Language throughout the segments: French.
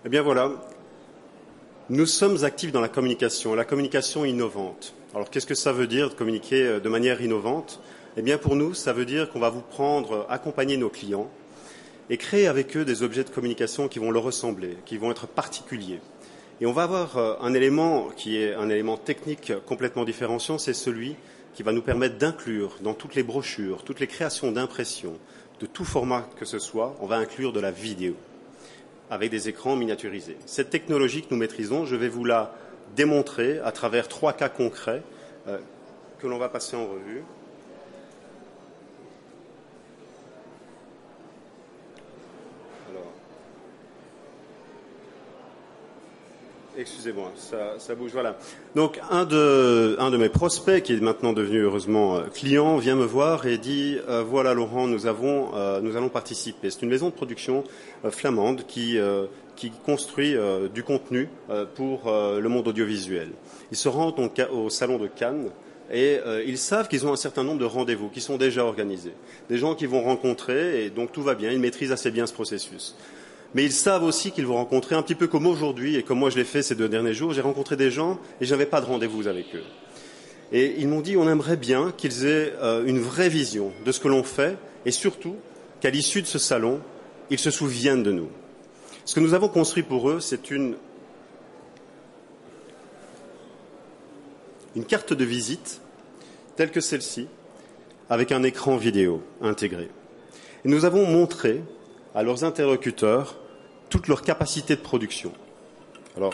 Eh bien voilà, nous sommes actifs dans la communication innovante. Alors qu'est-ce que ça veut dire de communiquer de manière innovante? Eh bien pour nous, ça veut dire qu'on va vous prendre, accompagner nos clients et créer avec eux des objets de communication qui vont leur ressembler, qui vont être particuliers. Et on va avoir un élément qui est un élément technique complètement différenciant, c'est celui qui va nous permettre d'inclure dans toutes les brochures, toutes les créations d'impressions, de tout format que ce soit, on va inclure de la vidéo avec des écrans miniaturisés. Cette technologie que nous maîtrisons, je vais vous la démontrer à travers 3 cas concrets que l'on va passer en revue. Alors, excusez-moi, ça bouge, voilà. Donc, un de mes prospects, qui est maintenant devenu heureusement client, vient me voir et dit voilà Laurent, nous allons participer. C'est une maison de production flamande qui construit du contenu pour le monde audiovisuel. Ils se rendent donc au salon de Cannes et ils savent qu'ils ont un certain nombre de rendez-vous qui sont déjà organisés. Des gens qu'ils vont rencontrer et donc tout va bien, ils maîtrisent assez bien ce processus. Mais ils savent aussi qu'ils vont rencontrer, un petit peu comme aujourd'hui et comme moi je l'ai fait ces 2 derniers jours, j'ai rencontré des gens et je n'avais pas de rendez-vous avec eux. Et ils m'ont dit on aimerait bien qu'ils aient une vraie vision de ce que l'on fait et surtout qu'à l'issue de ce salon, ils se souviennent de nous. Ce que nous avons construit pour eux, c'est une carte de visite telle que celle-ci, avec un écran vidéo intégré. Et nous avons montré à leurs interlocuteurs toute leur capacité de production. Alors,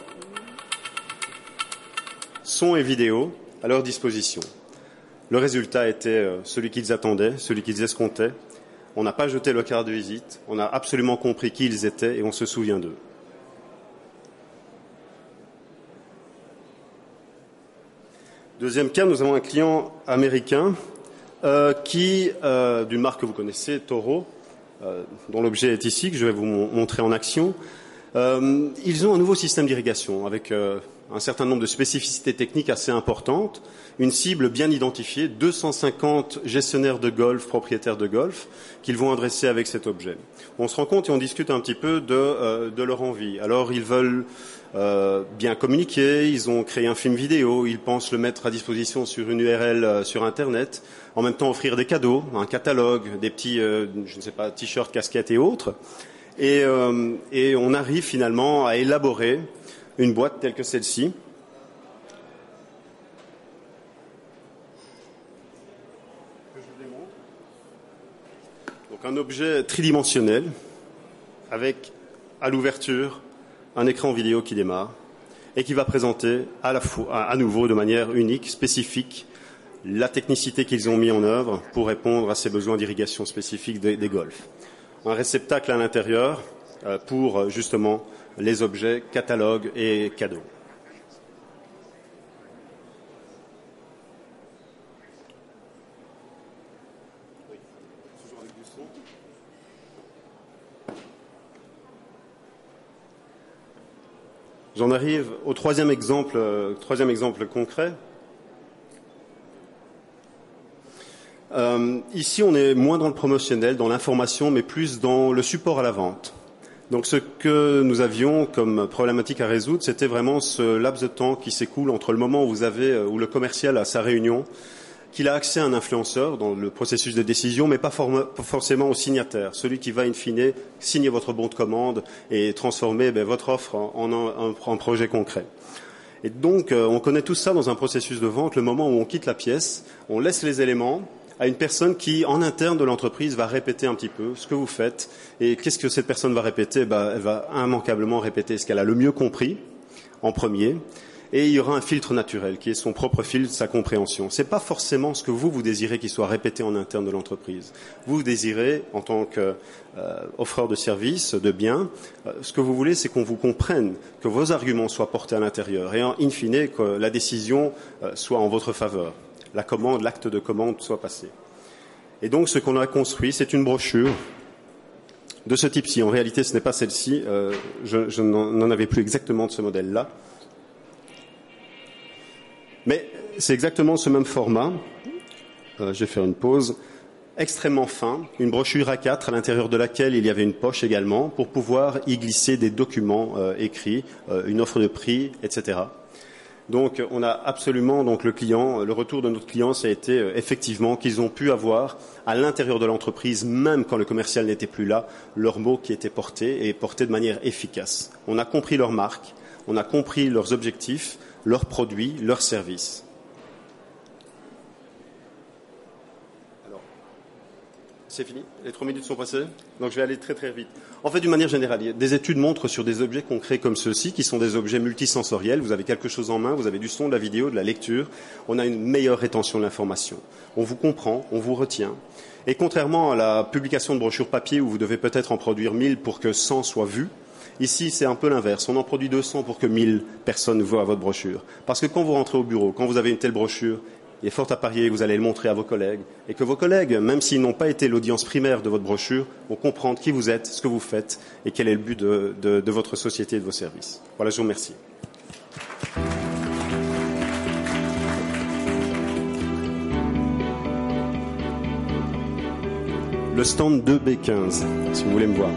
son et vidéo à leur disposition. Le résultat était celui qu'ils attendaient, celui qu'ils escomptaient. On n'a pas jeté leur carte de visite, on a absolument compris qui ils étaient et on se souvient d'eux. Deuxième cas, nous avons un client américain d'une marque que vous connaissez, Toro, dont l'objet est ici, que je vais vous montrer en action. Ils ont un nouveau système d'irrigation avec un certain nombre de spécificités techniques assez importantes, une cible bien identifiée, 250 gestionnaires de golf, propriétaires de golf, qu'ils vont adresser avec cet objet. On se rend compte et on discute un petit peu de leur envie. Alors ils veulent bien communiquer, ils ont créé un film vidéo, ils pensent le mettre à disposition sur une URL sur Internet, en même temps offrir des cadeaux, un catalogue, des petits, je ne sais pas, t-shirts, casquettes et autres. Et on arrive finalement à élaborer une boîte telle que celle-ci. Donc un objet tridimensionnel avec à l'ouverture un écran vidéo qui démarre et qui va présenter à nouveau de manière unique, spécifique, la technicité qu'ils ont mis en œuvre pour répondre à ces besoins d'irrigation spécifiques des golfs. Un réceptacle à l'intérieur pour justement les objets, catalogues et cadeaux. J'en arrive au troisième exemple concret. Ici, on est moins dans le promotionnel, dans l'information, mais plus dans le support à la vente. Donc ce que nous avions comme problématique à résoudre, c'était vraiment ce laps de temps qui s'écoule entre le moment où où le commercial a sa réunion, qu'il a accès à un influenceur dans le processus de décision, mais pas forcément au signataire, celui qui va in fine signer votre bon de commande et transformer votre offre en projet concret. Et donc on connaît tout ça dans un processus de vente, le moment où on quitte la pièce, on laisse les éléments à une personne qui, en interne de l'entreprise, va répéter un petit peu ce que vous faites. Et qu'est-ce que cette personne va répéter? Elle va immanquablement répéter ce qu'elle a le mieux compris, en premier. Et il y aura un filtre naturel, qui est son propre filtre, sa compréhension. C'est pas forcément ce que vous désirez qu'il soit répété en interne de l'entreprise. Vous désirez, en tant qu'offreur de services, de biens, ce que vous voulez, c'est qu'on vous comprenne, que vos arguments soient portés à l'intérieur. Et in fine, que la décision soit en votre faveur. La commande, l'acte de commande soit passé. Et donc, ce qu'on a construit, c'est une brochure de ce type-ci. En réalité, ce n'est pas celle-ci. Je n'en avais plus exactement de ce modèle-là. Mais c'est exactement ce même format. Je vais faire une pause. extrêmement fin, une brochure A4 à l'intérieur de laquelle il y avait une poche également pour pouvoir y glisser des documents écrits, une offre de prix, etc. Donc on a absolument le retour de notre client, ça a été effectivement qu'ils ont pu avoir à l'intérieur de l'entreprise, même quand le commercial n'était plus là, leurs mots qui étaient portés et portés de manière efficace. On a compris leur marque, on a compris leurs objectifs, leurs produits, leurs services. C'est fini? Les 3 minutes sont passées? Donc je vais aller très très vite. En fait, d'une manière générale, des études montrent sur des objets concrets comme ceux-ci, qui sont des objets multisensoriels. Vous avez quelque chose en main, vous avez du son, de la vidéo, de la lecture. On a une meilleure rétention de l'information. On vous comprend, on vous retient. Et contrairement à la publication de brochures papier, où vous devez peut-être en produire 1000 pour que 100 soient vus, ici, c'est un peu l'inverse. On en produit 200 pour que 1000 personnes voient votre brochure. Parce que quand vous rentrez au bureau, quand vous avez une telle brochure, il est fort à parier que vous allez le montrer à vos collègues et que vos collègues, même s'ils n'ont pas été l'audience primaire de votre brochure, vont comprendre qui vous êtes, ce que vous faites et quel est le but de votre société et de vos services. Voilà, je vous remercie. Le stand 2B15, si vous voulez me voir.